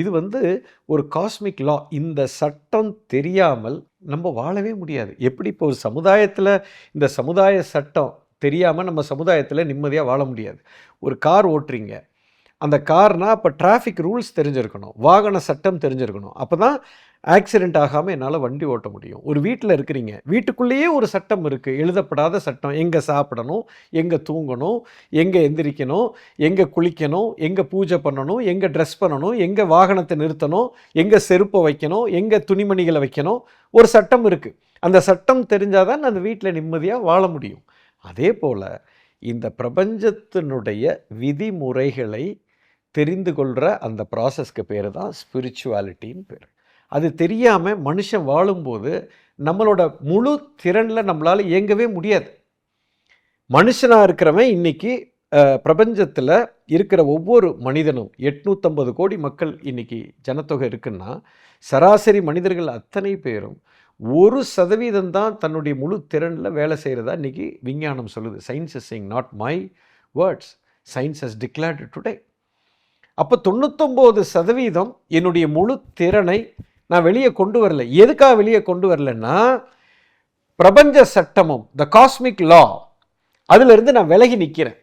இது ஒரு காஸ்மிக் லா. இந்த சட்டம் தெரியாமல் நம்ம வாழவே முடியாது. எப்படி இப்போ ஒரு சமுதாயத்தில் இந்த சமுதாய சட்டம் தெரியாமல் நம்ம சமுதாயத்தில் நிம்மதியாக வாழ முடியாது. ஒரு கார் ஓட்டுறீங்க, அந்த கார்னால் அப்போ டிராஃபிக் ரூல்ஸ் தெரிஞ்சிருக்கணும், வாகன சட்டம் தெரிஞ்சிருக்கணும். அப்போ தான் ஆக்சிடெண்ட் ஆகாமல் என்னால் வண்டி ஓட்ட முடியும். ஒரு வீட்டில் இருக்கிறீங்க, வீட்டுக்குள்ளேயே ஒரு சட்டம் இருக்குது, எழுதப்படாத சட்டம். எங்கே சாப்பிடணும், எங்கே தூங்கணும், எங்கே எந்திரிக்கணும், எங்கே குளிக்கணும், எங்கே பூஜை பண்ணணும், எங்கே ட்ரெஸ் பண்ணணும், எங்கே வாகனத்தை நிறுத்தணும், எங்கே செருப்பை வைக்கணும், எங்கே துணிமணிகளை வைக்கணும், ஒரு சட்டம் இருக்குது. அந்த சட்டம் தெரிஞ்சால் தான் அந்த வீட்டில் நிம்மதியாக வாழ முடியும். அதே போல் இந்த பிரபஞ்சத்தினுடைய விதிமுறைகளை தெரிந்து கொள்கிற அந்த ப்ராசஸ்க்கு பேர் தான் ஸ்பிரிச்சுவாலிட்டின்னு பேர். அது தெரியாமல் மனுஷன் வாழும்போது நம்மளோட முழு திறனில் நம்மளால் இயங்கவே முடியாது. மனுஷனாக இருக்கிறவன் இன்னைக்கு பிரபஞ்சத்தில் இருக்கிற ஒவ்வொரு மனிதனும் 850 கோடி மக்கள் இன்னைக்கு ஜனத்தொகை இருக்குன்னா, சராசரி மனிதர்கள் அத்தனை பேரும் 1% தான் தன்னுடைய முழு திறனில் வேலை செய்கிறதா இன்றைக்கி விஞ்ஞானம் சொல்லுது. Science is saying, not my words, science has declared today. அப்போ 99% என்னுடைய முழு திறனை நான் வெளியே கொண்டு வரல. எதுக்காக வெளியே கொண்டு வரலன்னா, பிரபஞ்ச சட்டமும் த காஸ்மிக் லா அதிலிருந்து நான் விலகி நிற்கிறேன்.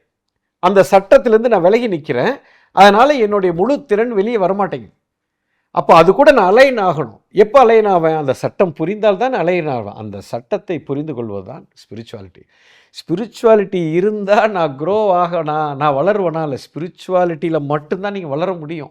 அந்த சட்டத்திலேருந்து நான் விலகி நிற்கிறேன். அதனால் என்னுடைய முழு திறன் வெளியே வரமாட்டேங்குது. அப்போ அது கூட நான் அலைன் ஆகணும். எப்போ அலைன் ஆவேன்? அந்த சட்டம் புரிந்தால் தான் அலைன் ஆவேன். அந்த சட்டத்தை புரிந்து கொள்வது தான் ஸ்பிரிச்சுவாலிட்டி. ஸ்பிரிச்சுவாலிட்டி இருந்தால் நான் க்ரோ ஆகனா, நான் வளருவேனா? இல்லை, ஸ்பிரிச்சுவாலிட்டியில் மட்டும்தான் நீங்கள் வளர முடியும்.